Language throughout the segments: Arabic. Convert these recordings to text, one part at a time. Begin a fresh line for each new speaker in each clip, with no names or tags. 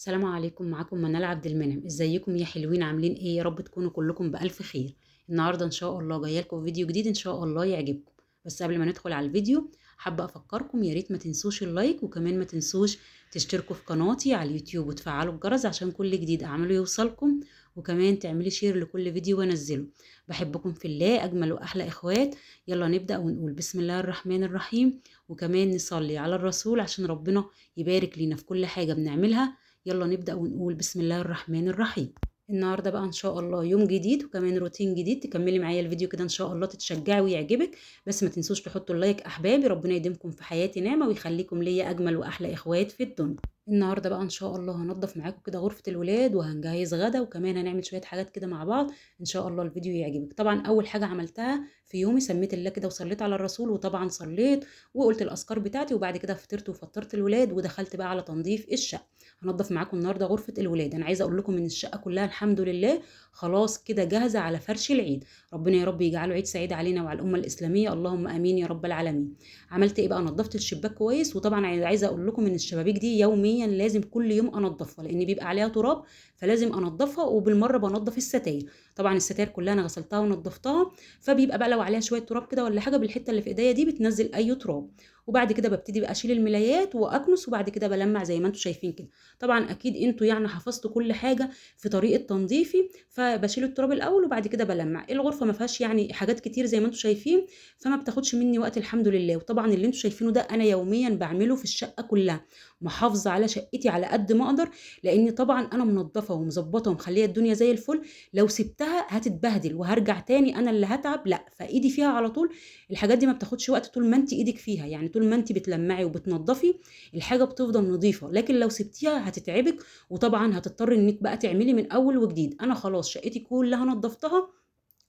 السلام عليكم، معاكم منال عبد المنعم. ازيكم يا حلوين؟ عاملين ايه؟ يا رب تكونوا كلكم بألف خير. النهارده ان شاء الله جايه لكم فيديو جديد ان شاء الله يعجبكم. بس قبل ما ندخل على الفيديو حابه افكركم يا ريت ما تنسوش اللايك، وكمان ما تنسوش تشتركوا في قناتي على اليوتيوب وتفعلوا الجرس عشان كل جديد اعمله يوصلكم، وكمان تعملي شير لكل فيديو وانزله. بحبكم في الله، اجمل واحلى اخوات. يلا نبدأ ونقول بسم الله الرحمن الرحيم، وكمان نصلي على الرسول عشان ربنا يبارك لينا في كل حاجه بنعملها. يلا نبدأ ونقول بسم الله الرحمن الرحيم. النهارده بقى ان شاء الله يوم جديد وكمان روتين جديد، تكملي معايا الفيديو كده ان شاء الله تتشجعي ويعجبك. بس ما تنسوش تحطوا اللايك احبابي، ربنا يديمكم في حياتي نعمه ويخليكم ليا اجمل واحلى اخوات في الدنيا. النهارده بقى ان شاء الله هنضف معاكم كده غرفه الولاد، وهنجهز غدا، وكمان هنعمل شويه حاجات كده مع بعض. ان شاء الله الفيديو يعجبك. طبعا اول حاجه عملتها في يومي سميت الله كده وصليت على الرسول، وطبعا صليت وقلت الاذكار بتاعتي، وبعد كده فطرت وفطرت الولاد ودخلت بقى على تنظيف الشقه. هنضف معاكم النهارده غرفه الولاد. انا عايزه اقول لكم ان الشقه كلها الحمد لله خلاص كده جاهزه على فرش العيد. ربنا يا رب يجعله عيد سعيد علينا وعلى الامه الاسلاميه، اللهم امين يا رب العالمين. عملت ايه بقى؟ نظفت الشباك كويس، وطبعا عايزه اقول لكم ان الشبابيك دي يوميا لازم كل يوم انضفها، لان بيبقى عليها تراب، فلازم انضفها، وبالمره بنضف الستاير. طبعا الستاير كلها انا غسلتها ونضفتها، فبيبقى بقى لو عليها شويه تراب كده ولا حاجه بالحته اللي في ايديا دي بتنزل اي تراب. وبعد كده ببتدي بقى اشيل الملايات واكنس، وبعد كده بلمع زي ما انتم شايفين كده. طبعا اكيد انتوا يعني حفظتوا كل حاجه في طريقه تنظيفي، فبشيل التراب الاول وبعد كده بلمع. الغرفه ما فيهاش يعني حاجات كتير زي ما انتم شايفين، فما بتاخدش مني وقت الحمد لله. وطبعا اللي انتم شايفينه ده انا يوميا بعمله في الشقه كلها، محافظه على شقتي على قد ما اقدر، لان طبعا انا منظفه ومظبطه ومخليه الدنيا زي الفل. لو سبتها هتتبهدل وهرجع تاني انا اللي هتعب، لا، فايدي فيها على طول. الحاجات دي ما بتاخدش وقت طول ما انت ايدك فيها، يعني طول ما انت بتلمعي وبتنظفي الحاجه بتفضل نظيفه، لكن لو سبتيها هتتعبك، وطبعا هتضطري انك بقى تعملي من اول وجديد. انا خلاص شقتي كلها نظفتها،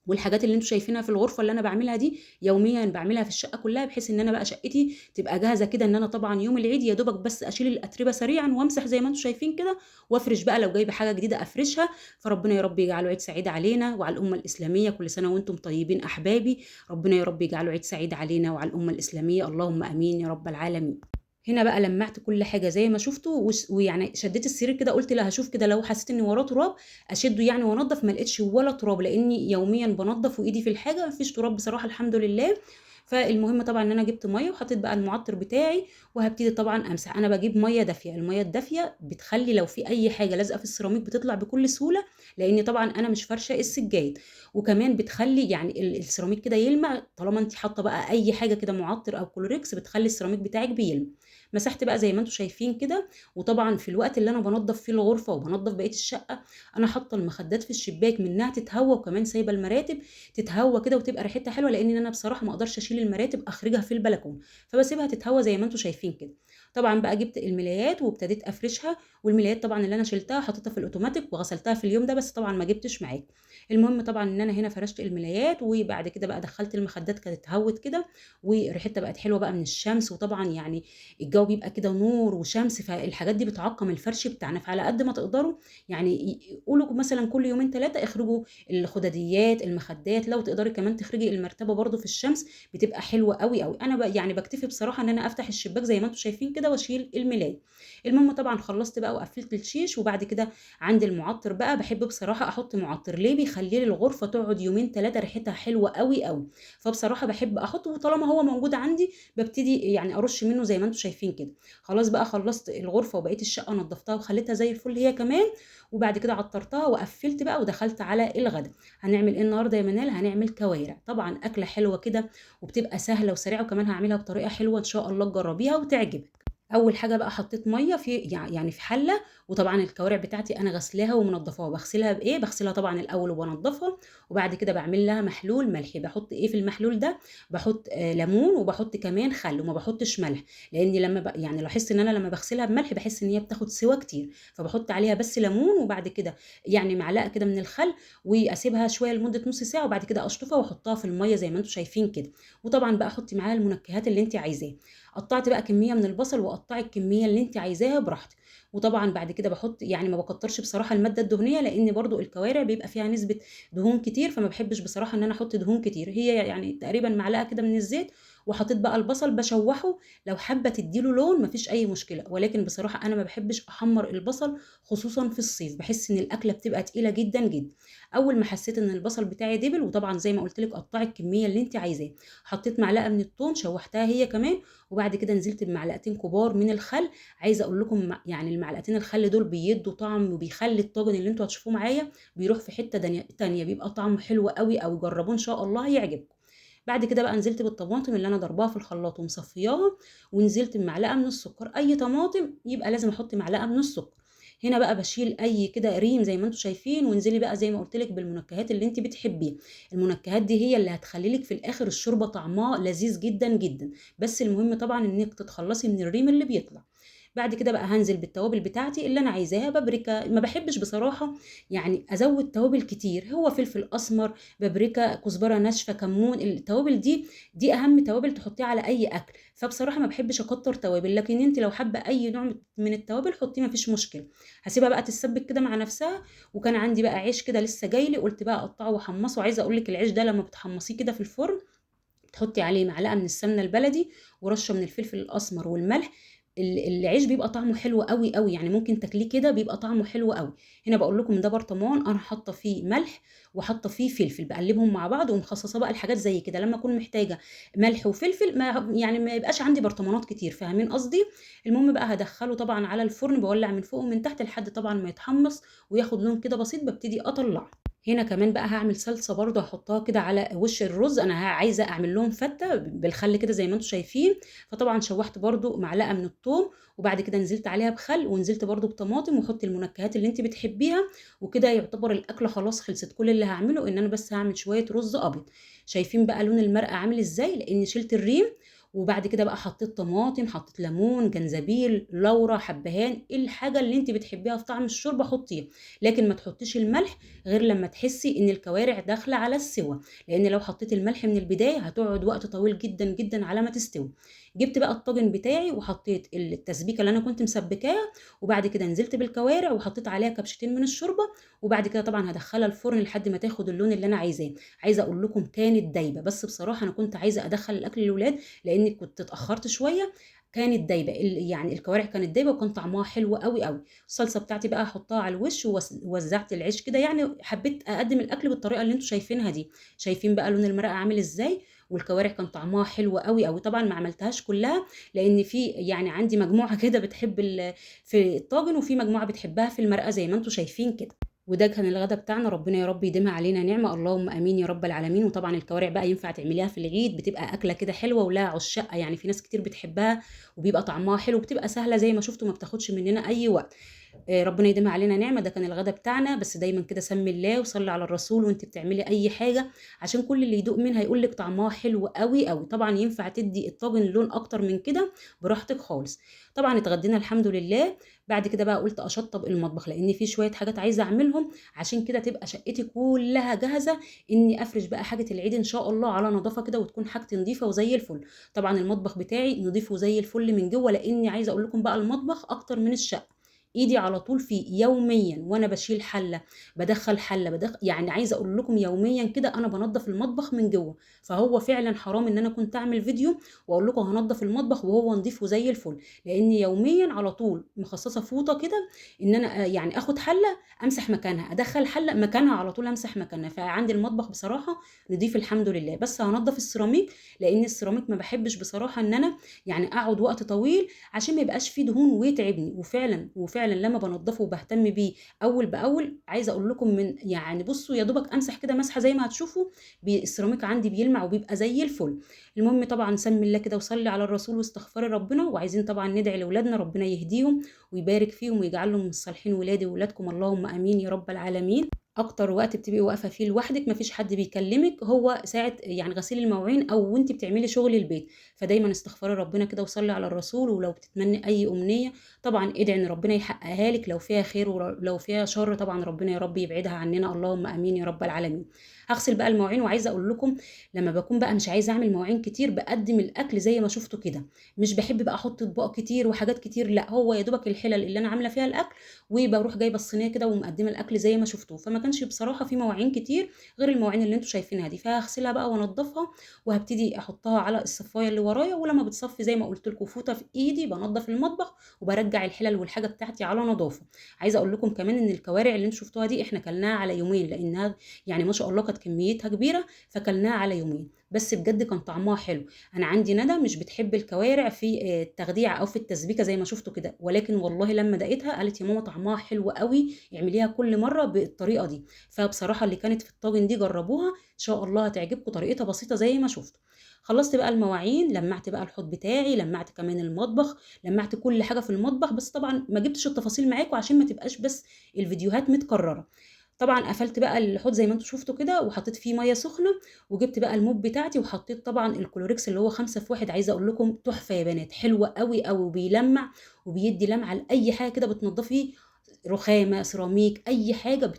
والحاجات اللي انتم شايفينها في الغرفه اللي انا بعملها دي يوميا بعملها في الشقه كلها، بحيث ان انا بقى شقتي تبقى جاهزه كده، ان انا طبعا يوم العيد يا دوبك بس اشيل الاتربه سريعا وامسح زي ما انتم شايفين كده، وافرش بقى لو جايبه حاجه جديده افرشها. فربنا يا رب يجعله عيد سعيد علينا وعلى الامه الاسلاميه. كل سنه وانتم طيبين احبابي. ربنا يا رب يجعله عيد سعيد علينا وعلى الامه الاسلاميه، اللهم امين يا رب العالمين. هنا بقى لمعت كل حاجه زي ما شفتوا، ويعني شديت السرير كده، قلت لا هشوف كده لو حسيت ان وراه تراب اشده يعني وانضف. ما لقيتش ولا تراب، لاني يوميا بنضف وايدي في الحاجه مفيش تراب بصراحه الحمد لله. فالمهم طبعا ان انا جبت ميه وحطيت بقى المعطر بتاعي، وهبتدي طبعا امسح. انا بجيب ميه دافيه، الميه الدافيه بتخلي لو في اي حاجه لازقه في السيراميك بتطلع بكل سهوله، لان طبعا انا مش فرشه السجاد. وكمان بتخلي يعني السيراميك كده يلمع، طالما انت حاطه بقى اي حاجه كده معطر او كلوريكس بتخلي السيراميك بتاعك بيلمع. مسحت بقى زي ما انتم شايفين كده. وطبعا في الوقت اللي انا بنظف فيه الغرفه وبنظف بقيه الشقه، انا حاطه المخدات في الشباك منها تتهوى، وكمان سايبه المراتب تتهوى كده وتبقى ريحتها حلوه، لان انا بصراحه ما اقدرش اشيل المراتب اخرجها في البلكونه، فبسيبها تتهوى زي ما انتم شايفين كده. طبعا بقى جبت الملايات وابتديت افرشها، والملايات طبعا اللي انا شلتها حطيتها في الاوتوماتيك وغسلتها في اليوم ده، بس طبعا ما جبتش معاك. المهم طبعا ان انا هنا فرشت الملايات، وبعد كده بقى دخلت المخدات كانت اتهوت كده، وريحتها بقت حلوه بقى من الشمس. وطبعا يعني الجو بيبقى كده نور وشمس، فالحاجات دي بتعقم الفرش بتاعنا. فعلى قد ما تقدروا يعني قولوا مثلا كل يومين ثلاثه اخرجوا الخدديات المخدات، لو تقدري كمان تخرجي المرتبه برضو في الشمس بتبقى حلوه قوي قوي. انا يعني بكتفي بصراحه ان انا افتح الشباك زي ما انتم شايفين كده واشيل الملايه. المهم طبعا خلصت بقى وقفلت الشيش، وبعد كده عند المعطر بقى بحب بصراحه احط معطر ليه بيخلي لي الغرفه تقعد يومين ثلاثه ريحتها حلوه قوي قوي. فبصراحه بحب احطه، وطالما هو موجود عندي ببتدي يعني ارش منه زي ما انتم شايفين كده. خلاص بقى خلصت الغرفه وبقيت الشقه نظفتها وخليتها زي الفل هي كمان، وبعد كده عطرتها وقفلت بقى ودخلت على الغدا. هنعمل ايه النهارده يا منال؟ هنعمل كوارع، طبعا اكله حلوه كده وبتبقى سهله وسريعه، وكمان هعملها بطريقه حلوه ان شاء الله تجربيها وتعجبك. اول حاجه بقى حطيت ميه في يعني في حله، وطبعا الكوارع بتاعتي انا غسلاها ومنضفاها. بغسلها بايه؟ بغسلها طبعا الاول وبنضفها، وبعد كده بعمل لها محلول ملح. بحط ايه في المحلول ده؟ بحط ليمون، وبحط كمان خل، وما بحطش ملح، لان لما يعني لاحظت ان انا لما بغسلها بملح بحس ان هي بتاخد سوا كتير، فبحط عليها بس ليمون، وبعد كده يعني معلقه كده من الخل، واسيبها شويه لمده نص ساعه، وبعد كده اشطفها واحطها في الميه زي ما انتم شايفين كده. وطبعا بقى حطي معاها المنكهات اللي انت عايزاها. قطعت بقى كميه من البصل، وقطعي الكميه اللي انت عايزاها براحتك. وطبعا بعد كده بحط يعني ما بكترش بصراحه الماده الدهنيه، لان برضو الكوارع بيبقى فيها نسبه دهون كتير، فما بحبش بصراحه ان انا احط دهون كتير. هي يعني تقريبا معلقه كده من الزيت، وحطيت بقى البصل بشوحه، لو حابه تديله لون مفيش اي مشكله، ولكن بصراحه انا ما بحبش احمر البصل خصوصا في الصيف، بحس ان الاكله بتبقى تقيله جدا جدا. اول ما حسيت ان البصل بتاعي دبل، وطبعا زي ما قلت لك قطعي الكميه اللي انت عايزاه، حطيت معلقه من الثوم شوحتها هي كمان، وبعد كده نزلت بمعلقتين كبار من الخل. عايزه اقول لكم يعني المعلقتين الخل دول بيدوا طعم، وبيخلي الطاجن اللي انتوا هتشوفوه معايا بيروح في حته تانية، بيبقى طعمه حلو قوي قوي، جربوه ان شاء الله هيعجبكم. بعد كده بقى نزلت بالطماطم اللي انا ضرباها في الخلاط ومصفياها، ونزلت بمعلقه من السكر، اي طماطم يبقى لازم احط معلقه من السكر. هنا بقى بشيل اي كده ريم زي ما انتم شايفين، وانزلي بقى زي ما قلت لك بالمنكهات اللي انت بتحبيها. المنكهات دي هي اللي هتخلي لك في الاخر الشوربه طعمها لذيذ جدا جدا، بس المهم طبعا انك تتخلصي من الريم اللي بيطلع. بعد كده بقى هنزل بالتوابل بتاعتي اللي انا عايزاها. بابريكا، ما بحبش بصراحه يعني ازود توابل كتير، هو فلفل اسمر، بابريكا، كزبره ناشفه، كمون، التوابل دي اهم توابل تحطيها على اي اكل، فبصراحه ما بحبش اكتر توابل، لكن انت لو حابه اي نوع من التوابل حطيه ما فيش مشكله. هسيبها بقى تتسبك كده مع نفسها. وكان عندي بقى عيش كده لسه جاي لي، قلت بقى اقطعه واحمصه. عايزه اقول لك العيش ده لما بتحمصيه كده في الفرن، تحطي عليه معلقه من السمنه البلدي ورشه من الفلفل الاسمر والملح، العيش بيبقى طعمه حلو قوي قوي، يعني ممكن تاكليه كده بيبقى طعمه حلو قوي. هنا بقول لكم ده برطمان انا حاطه فيه ملح وحاطه فيه فلفل، بقلبهم مع بعض ومخصصه بقى الحاجات زي كده لما اكون محتاجه ملح وفلفل، ما يعني ما يبقاش عندي برطمانات كتير، فاهمين قصدي. المهم بقى هدخله طبعا على الفرن، بولع من فوق ومن تحت لحد طبعا ما يتحمص وياخد لون كده بسيط، ببتدي اطلعه. هنا كمان بقى هعمل صلصه برضه هحطها كده على وش الرز، انا عايزه اعمل لهم فته بالخل كده زي ما انتم شايفين. فطبعا شوحت برضه معلقه من الثوم، وبعد كده نزلت عليها بخل، ونزلت برضه بطماطم، وحطي المنكهات اللي انت بتحبيها. وكده يعتبر الاكله خلاص خلصت، كل اللي هعمله ان انا بس هعمل شويه رز ابيض. شايفين بقى لون المرقه عامل ازاي، لان شلت الريم. وبعد كده بقى حطيت طماطم، حطيت ليمون، جنزبيل، لورا، حبهان، الحاجه اللي انت بتحبيها في طعم الشوربه حطيها، لكن ما تحطيش الملح غير لما تحسي ان الكوارع داخله على السوا، لان لو حطيت الملح من البدايه هتقعد وقت طويل جدا جدا على ما تستوي. جبت بقى الطاجن بتاعي وحطيت التسبيكه اللي انا كنت مسبكاها، وبعد كده نزلت بالكوارع وحطيت عليها كبشتين من الشوربه، وبعد كده طبعا هدخلها الفرن لحد ما تاخد اللون اللي انا عايزاه. عايزه اقول لكم كانت دايبه، بس بصراحه انا كنت عايزه ادخل الاكل للولاد لاني كنت اتاخرت شويه. كانت دايبه يعني الكوارع كانت دايبه، وكان طعمها حلو قوي قوي. الصلصه بتاعتي بقى احطها على الوش، ووزعت العيش كده، يعني حبيت اقدم الاكل بالطريقه اللي انتم شايفينها دي. شايفين بقى لون المرقه عامل ازاي، والكوارع كان طعمها حلو قوي قوي. طبعا ما عملتهاش كلها، لان في يعني عندي مجموعه كده بتحب في الطاجن، وفي مجموعه بتحبها في المرقه زي ما انتم شايفين كده. وده كان الغدا بتاعنا، ربنا يا رب يديمها علينا نعمه، اللهم امين يا رب العالمين. وطبعا الكوارع بقى ينفع تعمليها في العيد، بتبقى اكله كده حلوه ولها عشاقها، يعني في ناس كتير بتحبها، وبيبقى طعمها حلو، وبتبقى سهله زي ما شفتوا، ما بتاخدش مننا اي وقت. ربنا يديمها علينا نعمة. ده كان الغدا بتاعنا، بس دايما كده سمي الله وصلي على الرسول وانت بتعملي اي حاجة، عشان كل اللي يدوق منها يقول لك طعمها حلو قوي قوي. طبعا ينفع تدي الطاجن لون اكتر من كده براحتك خالص. طبعا اتغدينا الحمد لله. بعد كده بقى قلت اشطب المطبخ، لان في شوية حاجات عايزة اعملهم، عشان كده تبقى شقتي كلها جاهزة اني افرش بقى حاجة العيد ان شاء الله على نظافة كده، وتكون حاجتي نظيفة وزي الفل. طبعا المطبخ بتاعي نظيف وزي الفل من جوه، لاني عايزة اقول لكم بقى المطبخ اكتر من الشقة، ايدي على طول فيه يوميا، وانا بشيل حله، بدخل حله، يعني عايزه اقول لكم يوميا كده انا بنظف المطبخ من جوه. فهو فعلا حرام ان انا كنت اعمل فيديو واقول لكم هنظف المطبخ وهو نضيف وزي الفل، لان يوميا على طول مخصصه فوطه كده ان انا يعني اخد حله امسح مكانها، ادخل حله مكانها على طول امسح مكانها. فعندي المطبخ بصراحه نضيف الحمد لله. بس هنضف السيراميك، لان السيراميك ما بحبش بصراحه ان انا يعني اقعد وقت طويل عشان ما يبقاش فيه دهون ويتعبني. وفعلا لما بنضفه وبهتم بيه اول باول، عايزه اقول لكم من يعني بصوا يا دوبك امسح كده مسحه زي ما هتشوفوا، السيراميك عندي بيلمع وبيبقى زي الفل. المهم طبعا سمي الله كده وصلي على الرسول واستغفري ربنا، وعايزين طبعا ندعي لاولادنا ربنا يهديهم ويبارك فيهم ويجعلهم من الصالحين، ولادي وولادكم اللهم امين يا رب العالمين. اكتر وقت بتبقي واقفه فيه لوحدك مفيش حد بيكلمك هو ساعه يعني غسيل المواعين او وانت بتعملي شغل البيت، فدايما استغفري ربنا كده وصلي على الرسول. ولو بتتمني اي امنيه طبعا ادعي ان ربنا يحققها لك، لو فيها خير ولو فيها شر طبعا ربنا يا رب يبعدها عننا، اللهم امين يا رب العالمين. هغسل بقى المواعين. وعايزه اقول لكم لما بكون بقى مش عايزه اعمل مواعين كتير بقدم الاكل زي ما شفتوا كده، مش بحب بقى احط اطباق كتير وحاجات كتير، لا هو يا دوبك الحلل اللي انا عامله فيها الاكل، وبروح جايبه الصينيه كده ومقدمه الاكل زي ما شفتوه. فما كانش بصراحه في مواعين كتير غير المواعين اللي انتوا شايفينها دي، فهغسلها بقى وانضفها وهبتدي احطها على الصفايه اللي ورايا. ولما بتصفي زي ما قلت لكم فوطه في ايدي بنضف المطبخ وبرجع الحلل والحاجه بتاعتي على نظافه. عايزه اقول لكم كمان ان الكوارع اللي انتوا شفتوها دي احنا كلناها على يومين، لانها يعني ما شاء الله كانت كميتها كبيره، فكلناها على يومين. بس بجد كان طعمها حلو. انا عندي ندى مش بتحب الكوارع في التخديع او في التسبيكه زي ما شفتوا كده، ولكن والله لما دقيتها قالت يا ماما طعمها حلو قوي، اعمليها كل مره بالطريقه دي. فبصراحه اللي كانت في الطاجن دي جربوها ان شاء الله هتعجبكم، طريقتها بسيطه زي ما شفتوا. خلصت بقى المواعين، لمعت بقى الحوض بتاعي، لمعت كمان المطبخ، لمعت كل حاجه في المطبخ. بس طبعا ما جبتش التفاصيل معاكم عشان ما تبقاش بس الفيديوهات متكرره. طبعا قفلت بقى الحوض زي ما انتم شفتوا كده وحطيت فيه ميه سخنه، وجبت بقى الموب بتاعتي وحطيت طبعا الكلوريكس اللي هو 5 في 1. عايزه اقول لكم تحفه يا بنات، حلوه قوي قوي، وبيلمع وبيدي لمعه لاي حاجه كده بتنضفي، رخامه سيراميك اي حاجه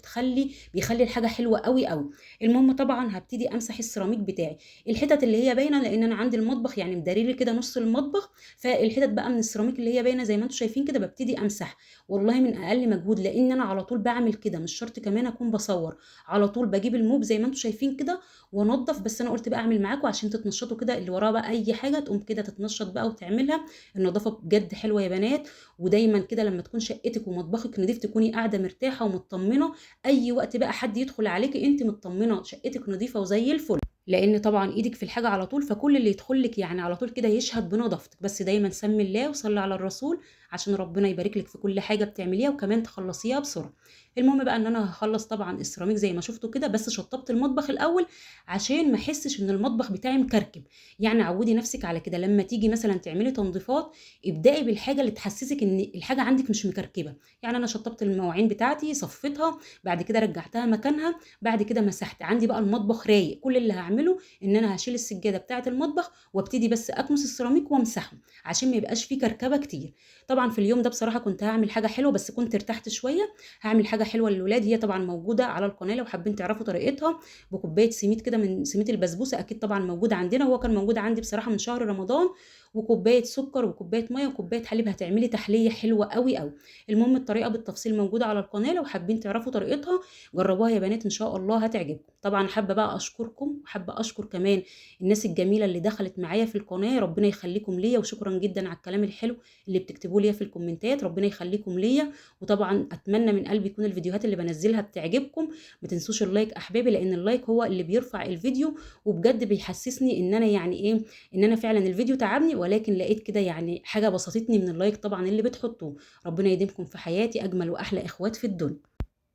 بيخلي الحاجه حلوه قوي قوي. المهم طبعا هبتدي امسح السيراميك بتاعي، الحتت اللي هي باينه لان انا عندي المطبخ يعني مداريلي كده نص المطبخ، فالحتت بقى من السيراميك اللي هي باينه زي ما انتم شايفين كده ببتدي امسح. والله من اقل مجهود، لان انا على طول بعمل كده، مش شرط كمان اكون بصور، على طول بجيب الموب زي ما انتم شايفين كده وانضف. بس انا قلت بقى اعمل معاكم عشان تتنشطوا كده، اللي وراها بقى اي حاجه تقوم كده تتنشط بقى وتعملها. النظافه بجد حلوه يا بنات، ودايما كده لما تكون شقتك ومطبخك نضيف تكوني قاعده مرتاحه ومطمنه. اي وقت بقى حد يدخل عليكي انت مطمنه شقتك نظيفه وزي الفل، لان طبعا ايدك في الحاجه على طول، فكل اللي يدخل لك يعني على طول كده يشهد بنظافتك. بس دايما سمي الله وصلي على الرسول عشان ربنا يبارك لك في كل حاجه بتعمليها وكمان تخلصيها بسرعه. المهم بقى ان انا هخلص طبعا السيراميك زي ما شفتوا كده، بس شطبت المطبخ الاول عشان ما احسش ان المطبخ بتاعي مكركب. يعني عودي نفسك على كده، لما تيجي مثلا تعملي تنظيفات ابدأي بالحاجه اللي تحسسك ان الحاجه عندك مش مكركبه. يعني انا شطبت المواعين بتاعتي، صفيتها، بعد كده رجعتها مكانها، بعد كده مسحت. عندي بقى المطبخ رايق، كل اللي هعمله ان انا هشيل السجاده بتاعه المطبخ وابتدي بس اكنس السيراميك وامسحه عشان ما يبقاش فيه كركبه كتير. طبعا في اليوم ده بصراحه كنت هعمل حاجه حلوه بس كنت ارتحت شويه. هعمل حاجه حلوه للولاد، هي طبعا موجوده على القناه لو حابين تعرفوا طريقتها. بكوبايه سميد كده من سميد البسبوسه، اكيد طبعا موجود عندنا، وهو كان موجود عندي بصراحه من شهر رمضان، وكوبايه سكر وكوبايه ميه وكوبايه حليب، هتعملي تحليه حلوه قوي قوي. المهم الطريقه بالتفصيل موجوده على القناه لو حابين تعرفوا طريقتها، جربوها يا بنات ان شاء الله هتعجبكم. طبعا حابه بقى اشكركم، وحابه اشكر كمان الناس الجميله اللي دخلت معايا في القناه، ربنا يخليكم ليا، وشكرا جدا على الكلام الحلو اللي بتكتبوه ليا في الكومنتات، ربنا يخليكم ليا. وطبعا اتمنى من قلبي يكون الفيديوهات اللي بنزلها بتعجبكم. ما تنسوش اللايك احبابي، لان اللايك هو اللي بيرفع الفيديو، وبجد بيحسسني ان انا يعني ايه، ان انا فعلا الفيديو تعبني، ولكن لقيت كده يعني حاجه بسطتني من اللايك طبعا اللي بتحطوه. ربنا يديمكم في حياتي اجمل واحلى اخوات في الدنيا.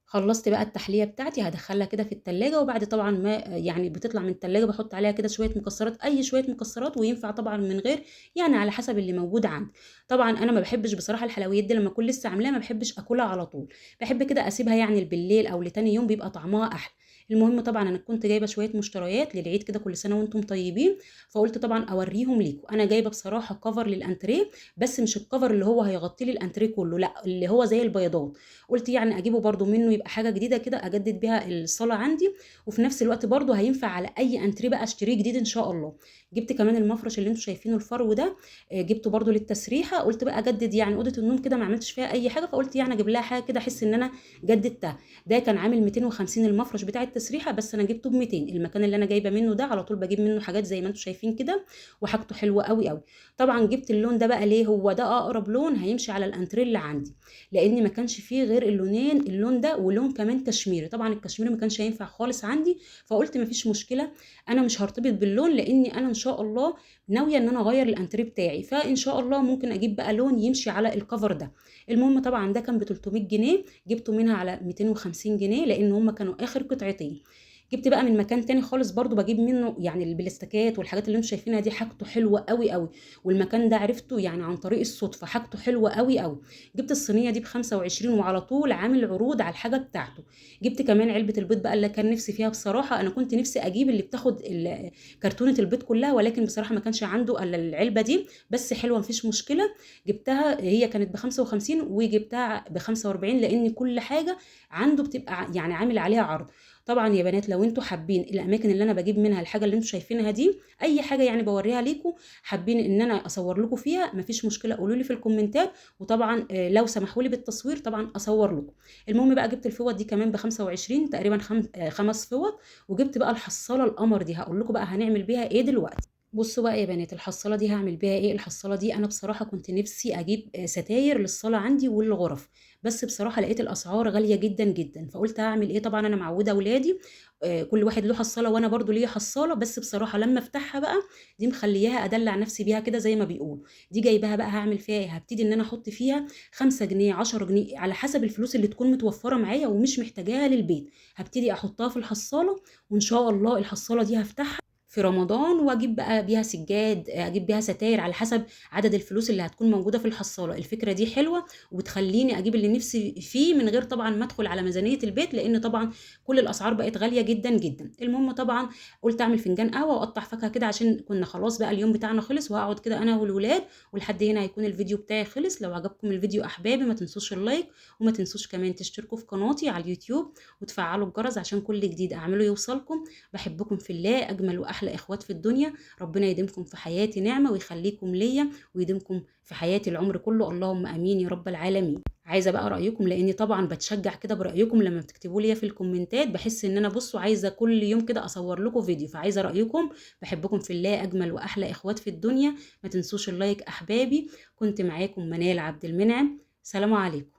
خلصت بقى التحليه بتاعتي، هدخلها كده في التلاجة، وبعد طبعا ما يعني بتطلع من التلاجة بحط عليها كده شويه مكسرات، اي شويه مكسرات، وينفع طبعا من غير، يعني على حسب اللي موجود عندي. طبعا انا ما بحبش بصراحه الحلويات دي لما اكون لسه عاملاها ما بحبش اكلها على طول، بحب كده اسيبها يعني بالليل او لتاني يوم بيبقى طعمها احلى. المهم طبعا انا كنت جايبه شويه مشتريات للعيد كده، كل سنه وانتم طيبين، فقلت طبعا اوريهم ليكم. انا جايبه بصراحه كفر للانتريه، بس مش الكفر اللي هو هيغطي لي الانتريه كله، لا اللي هو زي البيضات. قلت يعني اجيبه برده منه يبقى حاجه جديده كده اجدد بيها الصاله عندي، وفي نفس الوقت برده هينفع على اي انتريه بقى اشتريه جديد ان شاء الله. جبت كمان المفرش اللي انتم شايفينه الفرو ده، جبته برده للتسريحه. قلت بقى اجدد يعني اوضه النوم كده ما عملتش فيها اي حاجه، فقلت يعني اجيب لها حاجه كده احس ان انا جددتها. ده كان عامل 250 المفرش بتاع التسريحه، بس انا جبته ب 200. المكان اللي انا جايبه منه ده على طول بجيب منه حاجات زي ما انتم شايفين كده، وحاجته حلوه قوي قوي. طبعا جبت اللون ده بقى ليه، هو ده اقرب لون هيمشي على الانتريه اللي عندي، لان ما كانش فيه غير اللونين، اللون ده ولون كمان كشميري. طبعا الكشميري ما كانش هينفع خالص عندي، فقلت ما فيش مشكله، انا مش هرتبط باللون، لاني انا ان شاء الله ناويه ان انا اغير الانتريه بتاعي، فان شاء الله ممكن اجيب بقى لون يمشي على الكفر ده. المهم طبعا ده كان ب 300 جنيه، جبته منها على 250 جنيه، لان هم كانوا اخر قطعتين. جبت بقى من مكان تاني خالص برضو بجيب منه يعني البلاستيكات والحاجات اللي انتم شايفينها دي، حاجته حلوه قوي قوي، والمكان ده عرفته يعني عن طريق الصدفه، حاجته حلوه قوي قوي. جبت الصينيه دي ب 25 وعلى طول عامل عروض على الحاجه بتاعته. جبت كمان علبه البيض بقى اللي كان نفسي فيها بصراحه، انا كنت نفسي اجيب اللي بتاخد كرتونه البيض كلها، ولكن بصراحه ما كانش عنده الا العلبه دي، بس حلوه مفيش مشكله. جبتها، هي كانت ب 55 وجبتها ب 45، لان كل حاجه عنده بتبقى يعني عامل عليها عرض. طبعا يا بنات لو انتوا حابين الاماكن اللي انا بجيب منها الحاجه اللي انتوا شايفينها دي، اي حاجه يعني بوريها ليكم حابين ان انا اصور لكم فيها، مفيش مشكله قولوا لي في الكومنتات، وطبعا لو سمحوا لي بالتصوير طبعا اصور لكم. المهم بقى جبت الفوط دي كمان ب 25 تقريبا، خمس فوط. وجبت بقى الحصاله القمر دي، هقول لكم بقى هنعمل بيها ايه دلوقتي. بصوا بقى يا بنات الحصاله دي هعمل بيها ايه. الحصاله دي انا بصراحه كنت نفسي اجيب ستاير للصاله عندي والغرف، بس بصراحه لقيت الاسعار غاليه جدا جدا، فقلت هعمل ايه. طبعا انا معوده اولادي كل واحد له حصاله، وانا برضو ليا حصاله، بس بصراحه لما افتحها بقى دي مخلياها ادلع نفسي بيها كده زي ما بيقولوا. دي جايباها بقى هعمل فيها ايه، هبتدي ان انا احط فيها 5 جنيه 10 جنيه على حسب الفلوس اللي تكون متوفره معايا ومش محتاجاها للبيت، هبتدي احطها في الحصاله. وان شاء الله الحصاله دي هفتحها في رمضان واجيب بقى بيها سجاد، اجيب بيها ستاير على حسب عدد الفلوس اللي هتكون موجوده في الحصاله. الفكره دي حلوه وبتخليني اجيب اللي نفسي فيه من غير طبعا ما ادخل على ميزانيه البيت، لان طبعا كل الاسعار بقت غاليه جدا جدا. المهم طبعا قلت اعمل فنجان قهوه واقطع فاكهه كده، عشان كنا خلاص بقى اليوم بتاعنا خلص، وهقعد كده انا والولاد. ولحد هنا هيكون الفيديو بتاعي خلص. لو عجبكم الفيديو احبابي ما تنسوش اللايك، وما تنسوش كمان تشتركوا في قناتي على اليوتيوب وتفعلوا الجرس عشان كل جديد اعمله يوصلكم. بحبكم في الله، اجمل واحلى اخوات في الدنيا. ربنا يديمكم في حياتي نعمه ويخليكم ليا ويديمكم في حياتي العمر كله، اللهم امين يا رب العالمين. عايزه بقى رايكم، لاني طبعا بتشجع كده برايكم لما بتكتبوا لي في الكومنتات، بحس ان انا بصوا عايزه كل يوم كده اصور لكم فيديو، فعايزه رايكم. بحبكم في الله، اجمل واحلى اخوات في الدنيا. ما تنسوش اللايك احبابي. كنت معاكم منال عبد المنعم، سلام عليكم.